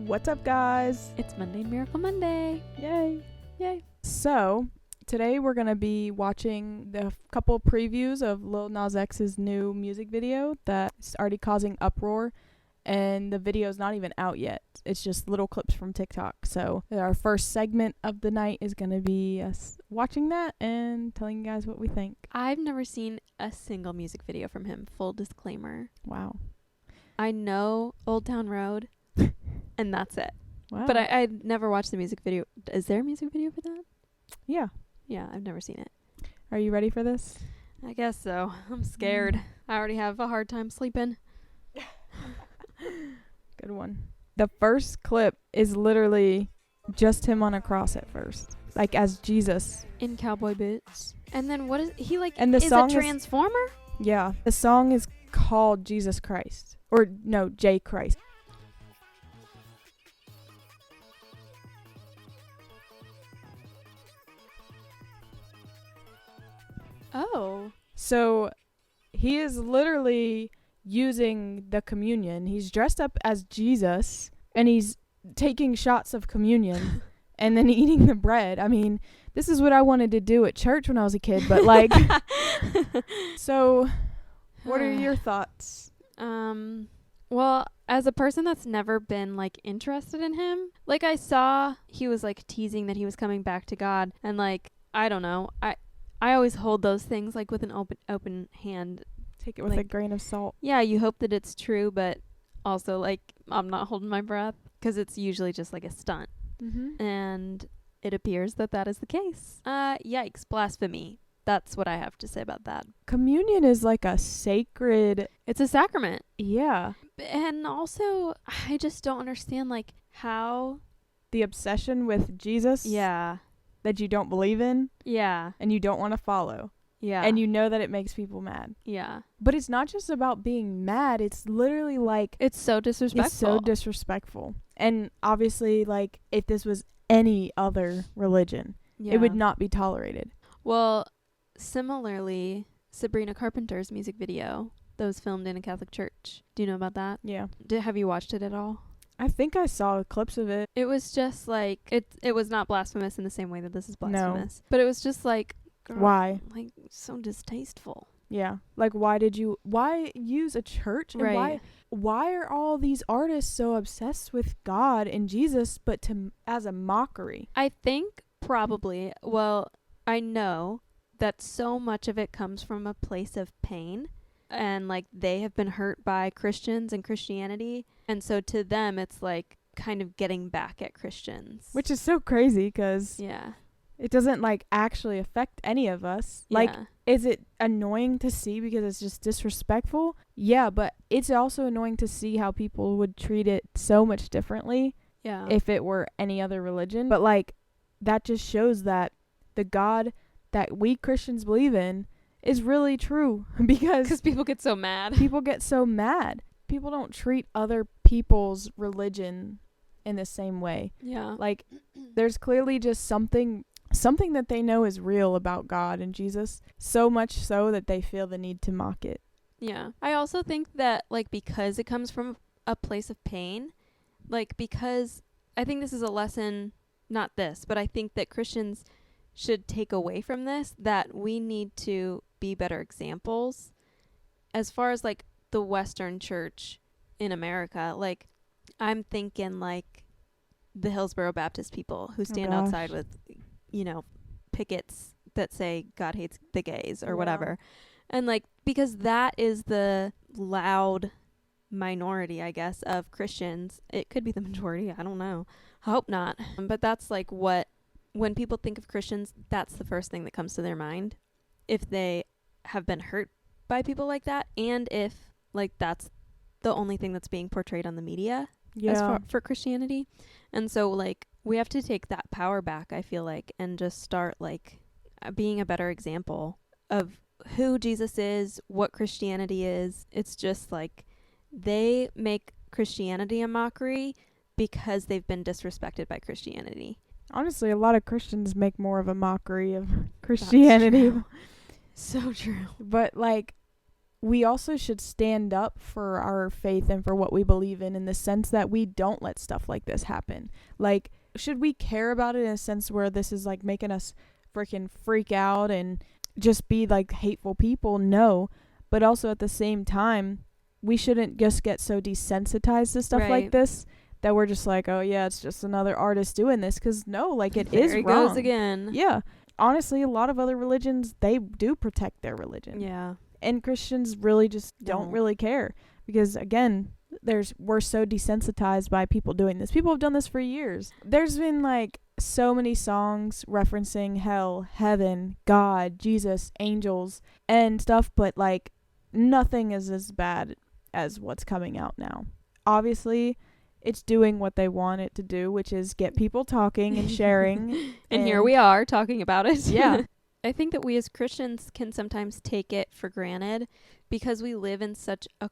What's up, guys? It's Monday Miracle Monday. Yay. Yay. So, today we're going to be watching the couple previews of Lil Nas X's new music video that's already causing uproar. And the video's not even out yet. It's just little clips from TikTok. So, our first segment of the night is going to be us watching that and telling you guys what we think. I've never seen a single music video from him. Full disclaimer. Wow. I know Old Town Road, and that's it. Wow. But I never watched the music video. Is there a music video for that? Yeah. Yeah, I've never seen it. Are you ready for this? I guess so. I'm scared. I already have a hard time sleeping. Good one. The first clip is literally just him on a cross at first, like as Jesus. In cowboy boots. And then what is he like? And the is song a transformer? Yeah. The song is called Jesus Christ. Or no, J Christ. Oh. So he is literally using the communion. He's dressed up as Jesus and he's taking shots of communion and then eating the bread. I mean, this is what I wanted to do at church when I was a kid, but like so what are your thoughts? Well, as a person that's never been like interested in him, like I saw he was like teasing that he was coming back to God, and like I don't know, I always hold those things like with an open hand. Take it with a grain of salt. Yeah, you hope that it's true, but also like I'm not holding my breath because it's usually just like a stunt. Mm-hmm. And it appears that that is the case. Yikes, blasphemy. That's what I have to say about that. Communion is like a sacred. It's a sacrament. Yeah. And also, I just don't understand like how. The obsession with Jesus. Yeah. That you don't believe in. Yeah. And you don't want to follow. Yeah. And you know that it makes people mad. Yeah. But it's not just about being mad. It's literally like... It's so disrespectful. It's so disrespectful. And obviously, like, if this was any other religion, it would not be tolerated. Well, similarly, Sabrina Carpenter's music video that was filmed in a Catholic church. Do you know about that? Yeah. Have you watched it at all? I think I saw clips of it. It was just like... It was not blasphemous in the same way that this is blasphemous. No. But it was just like... Girl, why? Like, so distasteful. Yeah. Like, why use a church? And Right. why are all these artists so obsessed with God and Jesus, but as a mockery? I think probably, well, I know that so much of it comes from a place of pain. And, like, they have been hurt by Christians and Christianity. And so to them, it's, like, kind of getting back at Christians. Which is so crazy because... Yeah. It doesn't, like, actually affect any of us. Yeah. Like, is it annoying to see because it's just disrespectful? Yeah, but it's also annoying to see how people would treat it so much differently if it were any other religion. But, like, that just shows that the God that we Christians believe in is really true because people get so mad. People get so mad. People don't treat other people's religion in the same way. Yeah. Like, there's clearly just something that they know is real about God and Jesus, so much so that they feel the need to mock it. Yeah. I also think that, like, because it comes from a place of pain, like, because I think this is a lesson, not this, but I think that Christians should take away from this that we need to be better examples as far as, like, the Western church in America. Like, I'm thinking, like, the Hillsborough Baptist people who stand outside with, you know, pickets that say God hates the gays or whatever. And, like, because that is the loud minority, I guess, of Christians. It could be the majority. I don't know. I hope not. But that's, like, when people think of Christians, that's the first thing that comes to their mind. If they have been hurt by people like that, and if, like, that's the only thing that's being portrayed on the media for Christianity. And so, like, we have to take that power back, I feel like, and just start, like, being a better example of who Jesus is, what Christianity is. It's just, like, they make Christianity a mockery because they've been disrespected by Christianity. Honestly, a lot of Christians make more of a mockery of Christianity. So true. But, like, we also should stand up for our faith and for what we believe in the sense that we don't let stuff like this happen. Like, should we care about it in a sense where this is like making us freaking freak out and just be like hateful people? No. But also at the same time, we shouldn't just get so desensitized to stuff like this that we're just like, oh yeah, it's just another artist doing this. Because no, like, it is there wrong. It goes again. Yeah. Honestly, a lot of other religions, they do protect their religion. Yeah. And Christians really just don't really care. Because again, we're so desensitized by people doing this. People have done this for years. There's been like so many songs referencing hell, heaven, God, Jesus, angels, and stuff, but like nothing is as bad as what's coming out now. Obviously, it's doing what they want it to do, which is get people talking and sharing. And here we are talking about it. Yeah. I think that we as Christians can sometimes take it for granted because we live in such a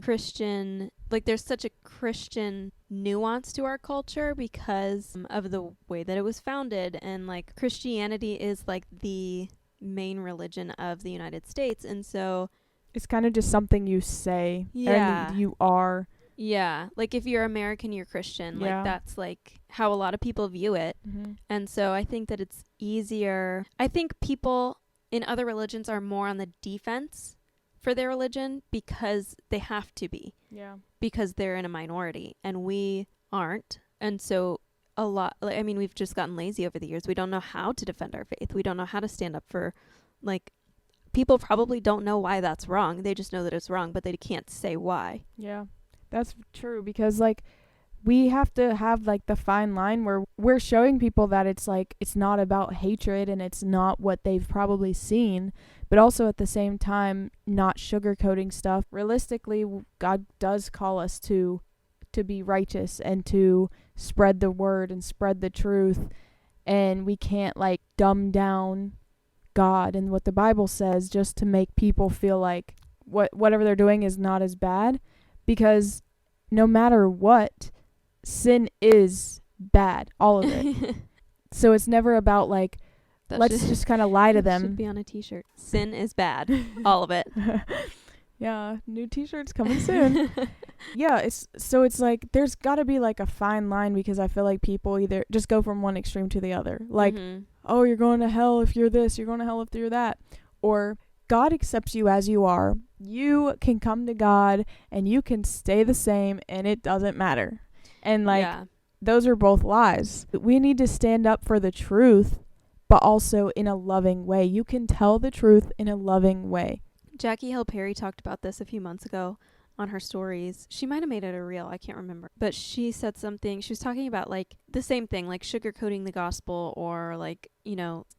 Christian, like there's such a Christian nuance to our culture because of the way that it was founded, and like Christianity is like the main religion of the United States, and so it's kind of just something you say. Yeah. And you are. Yeah, like if you're American, you're Christian. Yeah. Like that's like how a lot of people view it. Mm-hmm. And so I think that it's easier. I think people in other religions are more on the defense for their religion because they have to be. Yeah. Because they're in a minority and we aren't. And so we've just gotten lazy over the years. We don't know how to defend our faith. We don't know how to stand up for, like, people probably don't know why that's wrong. They just know that it's wrong, but they can't say why. Yeah. That's true, because like we have to have like the fine line where we're showing people that it's like it's not about hatred and it's not what they've probably seen, but also at the same time not sugarcoating stuff. Realistically, God does call us to be righteous and to spread the word and spread the truth, and we can't like dumb down God and what the Bible says just to make people feel like whatever they're doing is not as bad. Because no matter what, sin is bad, all of it. So it's never about like, let's just kind of lie to them. Should be on a t-shirt. Sin is bad, all of it. Yeah, new t-shirts coming soon. Yeah, it's like there's got to be like a fine line, because I feel like people either just go from one extreme to the other. Like, oh, you're going to hell if you're this, you're going to hell if you're that. Or God accepts you as you are. You can come to God and you can stay the same and it doesn't matter. And like, those are both lies. We need to stand up for the truth, but also in a loving way. You can tell the truth in a loving way. Jackie Hill Perry talked about this a few months ago on her stories. She might have made it a reel, I can't remember. But she said something, she was talking about like the same thing, like sugarcoating the gospel or like,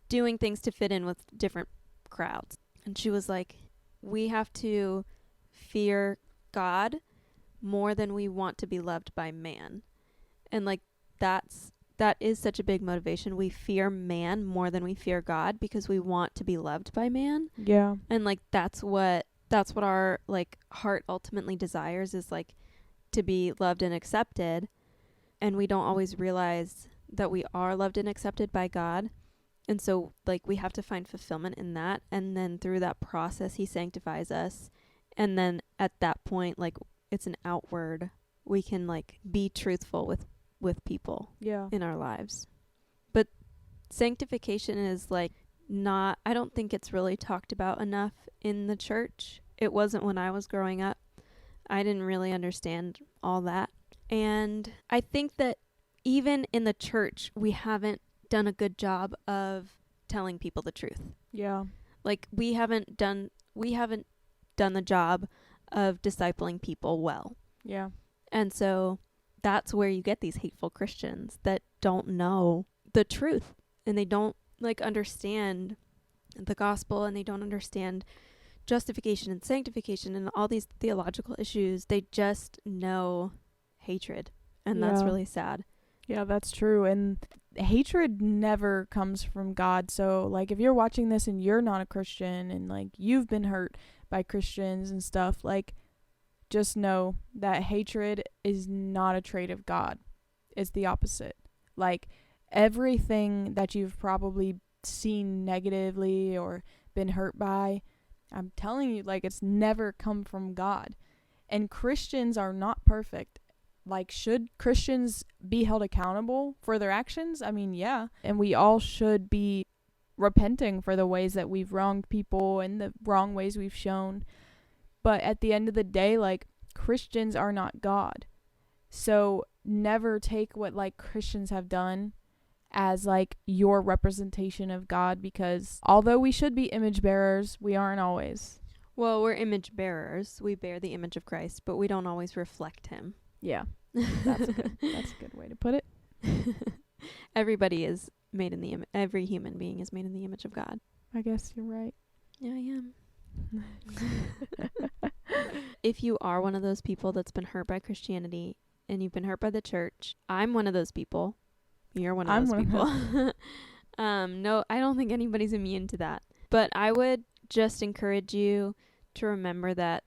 doing things to fit in with different crowds. And she was like, we have to fear God more than we want to be loved by man. And like that is such a big motivation. We fear man more than we fear God because we want to be loved by man. Yeah. And like that's what our like heart ultimately desires, is like to be loved and accepted. And we don't always realize that we are loved and accepted by God. And so, like, we have to find fulfillment in that. And then through that process, he sanctifies us. And then at that point, like, it's an outward. We can, like, be truthful with people in our lives. But sanctification is, like, not, I don't think it's really talked about enough in the church. It wasn't when I was growing up. I didn't really understand all that. And I think that even in the church, we haven't done a good job of telling people the truth. Yeah. Like we haven't done the job of discipling people well. Yeah. And so that's where you get these hateful Christians that don't know the truth and they don't like understand the gospel and they don't understand justification and sanctification and all these theological issues. They just know hatred, and that's really sad. Yeah, that's true. And hatred never comes from God. So like if you're watching this and you're not a Christian and like you've been hurt by Christians and stuff, like just know that hatred is not a trait of God. It's the opposite. Like everything that you've probably seen negatively or been hurt by, I'm telling you, like, it's never come from God. And Christians are not perfect. Like, should Christians be held accountable for their actions? I mean, yeah. And we all should be repenting for the ways that we've wronged people and the wrong ways we've shown. But at the end of the day, like, Christians are not God. So never take what, like, Christians have done as, like, your representation of God, because although we should be image bearers, we aren't always. Well, we're image bearers. We bear the image of Christ, but we don't always reflect him. Yeah, that's a good way to put it. Everybody is made in the every human being is made in the image of God. I guess you're right. Yeah, I am. If you are one of those people that's been hurt by Christianity and you've been hurt by the church, I'm one of those people. You're one of those people. No, I don't think anybody's immune to that. But I would just encourage you to remember that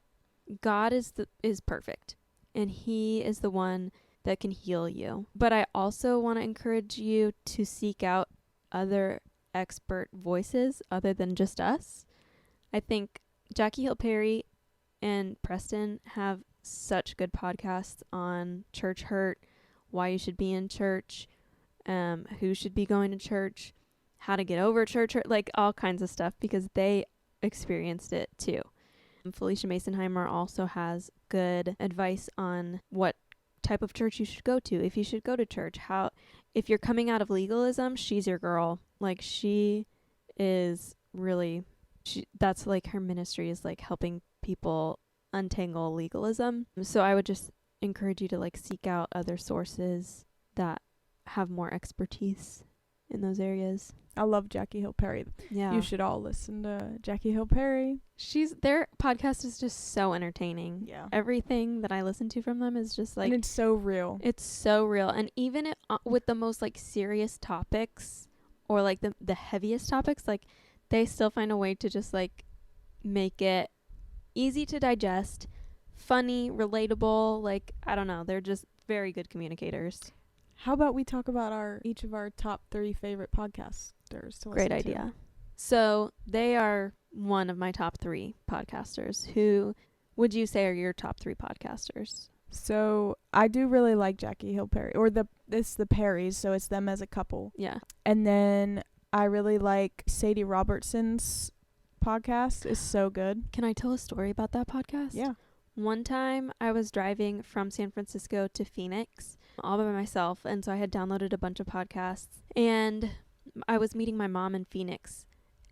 God is perfect, and he is the one that can heal you. But I also want to encourage you to seek out other expert voices other than just us. I think Jackie Hill Perry and Preston have such good podcasts on church hurt, why you should be in church, who should be going to church, how to get over church hurt, like all kinds of stuff, because they experienced it too. Felicia Masonheimer also has good advice on what type of church you should go to, if you should go to church, if you're coming out of legalism, she's your girl. Like, she is really, that's like her ministry is like helping people untangle legalism. So I would just encourage you to like seek out other sources that have more expertise in those areas. I love Jackie Hill Perry. Yeah. You should all listen to Jackie Hill Perry. Their podcast is just so entertaining. Yeah. Everything that I listen to from them is just like, and it's so real. It's so real. And even with the most like serious topics or like the heaviest topics, like they still find a way to just like make it easy to digest, funny, relatable. Like, I don't know. They're just very good communicators. How about we talk about each of our top 3 favorite podcasters to listen Great idea. So they are one of my top 3 podcasters. Who would you say are your top 3 podcasters? So I do really like Jackie Hill Perry, or it's the Perrys, so it's them as a couple. Yeah. And then I really like Sadie Robertson's podcast. It's so good. Can I tell a story about that podcast? Yeah. One time I was driving from San Francisco to Phoenix all by myself, and so I had downloaded a bunch of podcasts, and I was meeting my mom in Phoenix,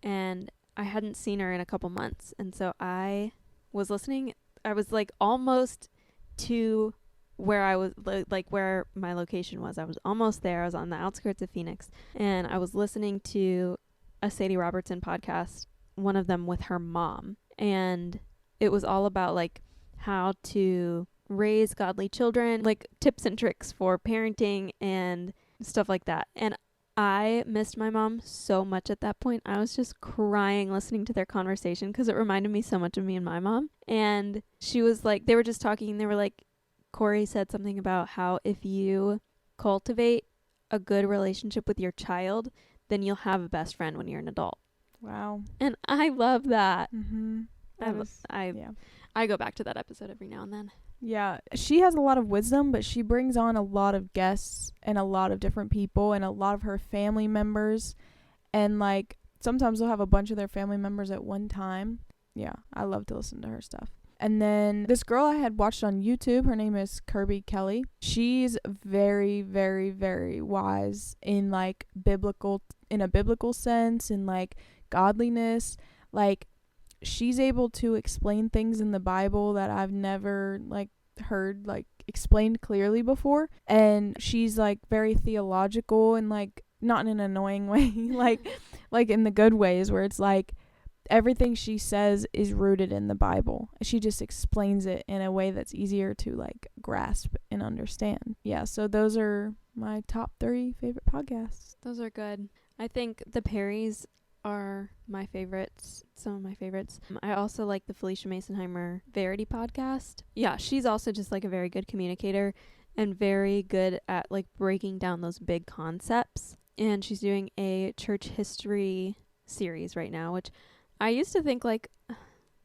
and I hadn't seen her in a couple months, and so I was listening. I was like almost to where I was, like where my location was. I was almost there. I was on the outskirts of Phoenix, and I was listening to a Sadie Robertson podcast, one of them with her mom, and it was all about like how to raise godly children, like tips and tricks for parenting and stuff like that. And I missed my mom so much at that point. I was just crying listening to their conversation because it reminded me so much of me and my mom. And she was like, they were just talking, and they were like, Corey said something about how if you cultivate a good relationship with your child, then you'll have a best friend when you're an adult. Wow. And I love that. Mm-hmm. I go back to that episode every now and then. Yeah, she has a lot of wisdom, but she brings on a lot of guests and a lot of different people and a lot of her family members. And like sometimes they'll have a bunch of their family members at one time. Yeah, I love to listen to her stuff. And then this girl I had watched on YouTube, her name is Kirby Kelly. She's very, very, very wise in like in a biblical sense, and like godliness. Like, she's able to explain things in the Bible that I've never like heard like explained clearly before. And she's like very theological, and like not in an annoying way, like in the good ways, where it's like everything she says is rooted in the Bible. She just explains it in a way that's easier to like grasp and understand. Yeah, so those are my top 3 favorite podcasts. Those are good. I think the Perrys are my favorites, some of my favorites. I also like the Felicia Masonheimer Verity podcast. Yeah, she's also just like a very good communicator and very good at like breaking down those big concepts. And she's doing a church history series right now, which I used to think like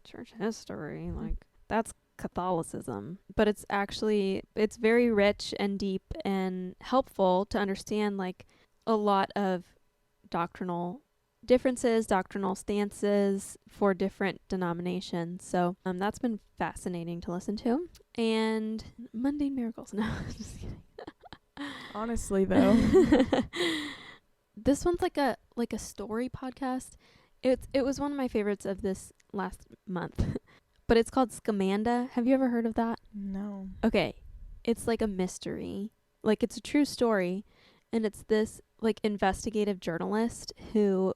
church history. Like, that's Catholicism. But it's very rich and deep and helpful to understand, like, a lot of doctrinal differences, doctrinal stances for different denominations. So that's been fascinating to listen to. And mundane miracles. No, just kidding. Honestly, though. This one's like a story podcast. It was one of my favorites of this last month. But it's called Scamanda. Have you ever heard of that? No. Okay. It's like a mystery. Like, it's a true story. And it's this, like, investigative journalist who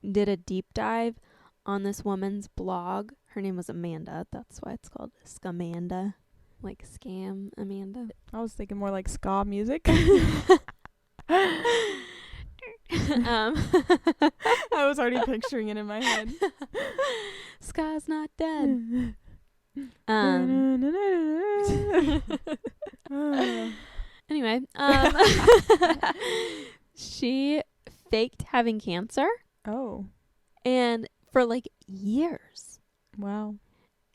did a deep dive on this woman's blog. Her name was Amanda. That's why it's called Scamanda. Like, scam Amanda. I was thinking more like ska music. I was already picturing it in my head. Ska's not dead. Anyway, she faked having cancer. Oh. And for like years. Wow.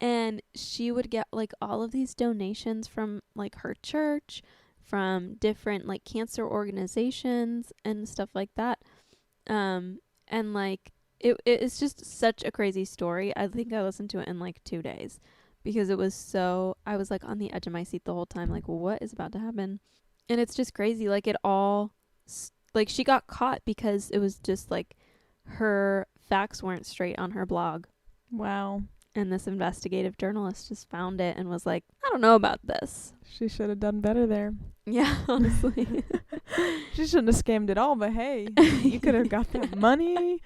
And she would get like all of these donations from like her church, from different like cancer organizations and stuff like that. And like it's just such a crazy story. I think I listened to it in like 2 days because it was so, I was like on the edge of my seat the whole time, like, what is about to happen? And it's just crazy. Like, it all, like, she got caught because it was just like her facts weren't straight on her blog. Wow. And this investigative journalist just found it and was like, I don't know about this. She should have done better there. Yeah, honestly. She shouldn't have scammed at all, but hey, you could have got that money.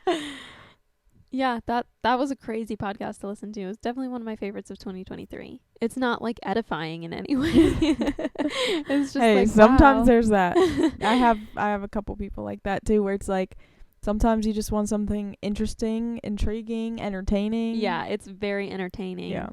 Yeah, that was a crazy podcast to listen to. It was definitely one of my favorites of 2023. It's not like edifying in any way. It's just hey, like, sometimes wow. there's that. I have a couple people like that too, where it's like sometimes you just want something interesting, intriguing, entertaining. Yeah, it's very entertaining. Yeah.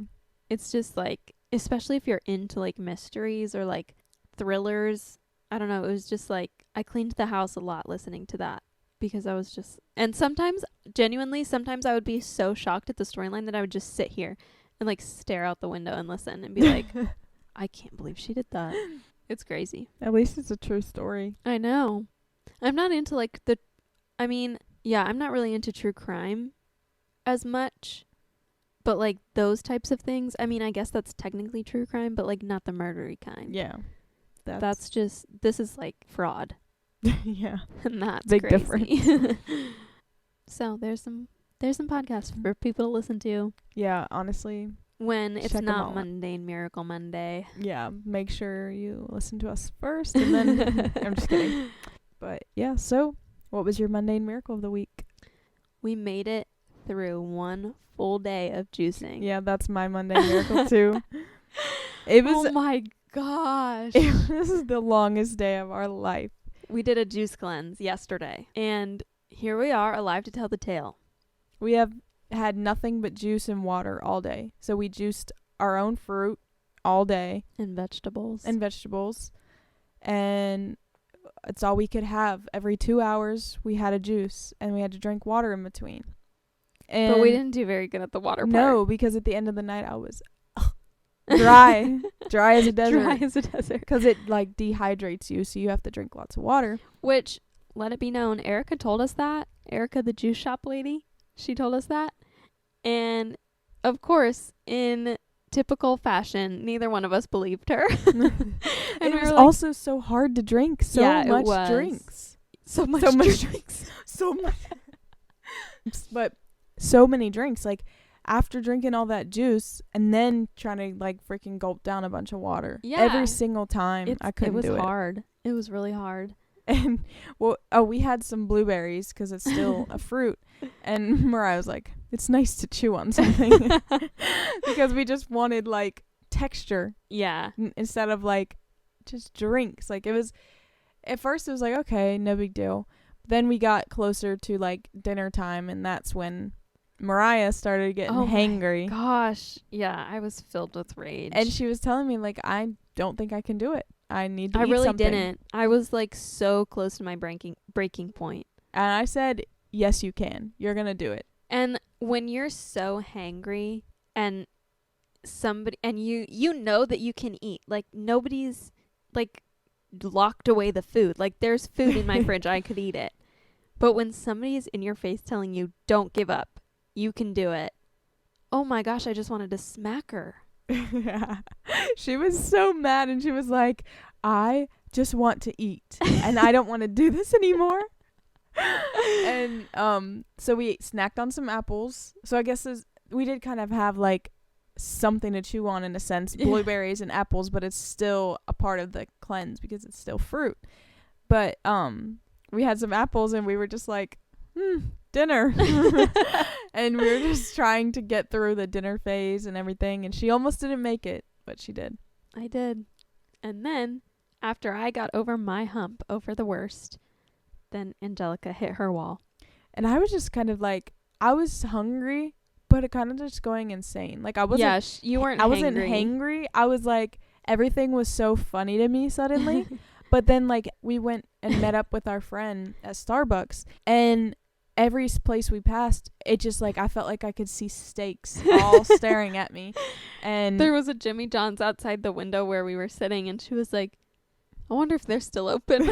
It's just like, especially if you're into like mysteries or like thrillers. I don't know. It was just like, I cleaned the house a lot listening to that because I was just, and sometimes I would be so shocked at the storyline that I would just sit here and like stare out the window and listen and be like, I can't believe she did that. It's crazy. At least it's a true story. I know. I'm not into like I'm not really into true crime as much, but like those types of things, I mean, I guess that's technically true crime, but like not the murdery kind. Yeah. That's just, this is like fraud. Yeah. And that's big crazy. difference. So there's some podcasts for people to listen to Yeah, honestly. when it's Check 'em not out. Mundane Miracle Monday. Yeah, make sure you listen to us first and then I'm just kidding. But yeah, so what was your mundane miracle of the week? We made it through one full day of juicing. Yeah, that's my mundane miracle too. It was Oh my gosh. this is the longest day of our life. We did a juice cleanse yesterday, and here we are, alive to tell the tale. We have had nothing but juice and water all day. So we juiced our own fruit all day And vegetables. and vegetables. And it's all we could have. Every 2 hours we had a juice and we had to drink water in between. And But we didn't do very good at the water part. No, because at the end of the night I was dry as a desert. Dry as a desert. Because it like dehydrates you, so you have to drink lots of water. Which, let it be known, Erica told us that. Erica, the juice shop lady, she told us that. And, of course, in typical fashion, neither one of us believed her. And it was like, also so hard to drink. So Yeah, it much was. drinks. so much drinks. So much. But so many drinks. Like, after drinking all that juice and then trying to, like, freaking gulp down a bunch of water. Yeah. Every single time. I couldn't do it. It was hard. It was really hard. And, we had some blueberries because it's still a fruit. And Mariah was like, it's nice to chew on something. Because we just wanted, like, texture. Yeah. Instead of, like, just drinks. Like, it was, at first it was like, okay, no big deal. Then we got closer to, like, dinner time, and that's when Mariah started getting hangry. Gosh. Yeah, I was filled with rage. And she was telling me, like, I don't think I can do it. I need to eat really something. didn't. I was like so close to my breaking point. And I said, yes, you can. You're going to do it. And when you're so hangry, and somebody, and you know that you can eat. Like, nobody's like locked away the food. Like, there's food in my fridge, I could eat it. But when somebody is in your face telling you, don't give up, you can do it. Oh my gosh, I just wanted to smack her. Yeah. She was so mad, and she was like, I just want to eat and I don't want to do this anymore. And so we snacked on some apples. So I guess we did kind of have like something to chew on in a sense, blueberries and apples, but it's still a part of the cleanse because it's still fruit. But we had some apples and we were just like, dinner. And we were just trying to get through the dinner phase and everything, and she almost didn't make it, but she did. I did. And then after I got over my hump over the worst, then Angelica hit her wall. And I was just kind of like, I was hungry, but it kind of just going insane. Like I wasn't you weren't I wasn't hangry. I was like, everything was so funny to me suddenly. But then like we went and met up with our friend at Starbucks, and every place we passed, it just like I felt like I could see steaks all staring at me. And there was a Jimmy John's outside the window where we were sitting, and she was like, I wonder if they're still open.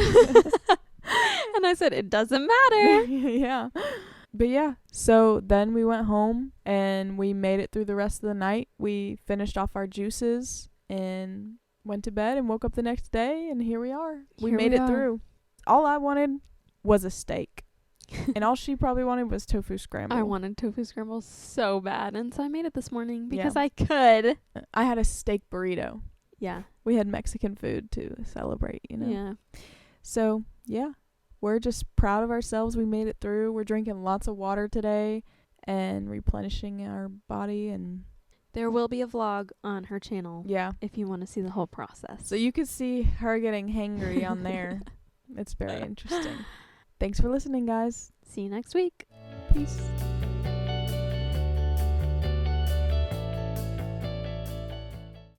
And I said, it doesn't matter. Yeah. But yeah, so then we went home and we made it through the rest of the night. We finished off our juices and went to bed and woke up the next day, and here we are. We made it through. All I wanted was a steak. And all she probably wanted was tofu scramble. I wanted tofu scramble so bad, and so I made it this morning because I could. I had a steak burrito. Yeah. We had Mexican food to celebrate, you know. Yeah. So, yeah. We're just proud of ourselves. We made it through. We're drinking lots of water today and replenishing our body, and there will be a vlog on her channel. Yeah. If you want to see the whole process. So you could see her getting hangry on there. It's very interesting. Thanks for listening, guys. See you next week. Peace.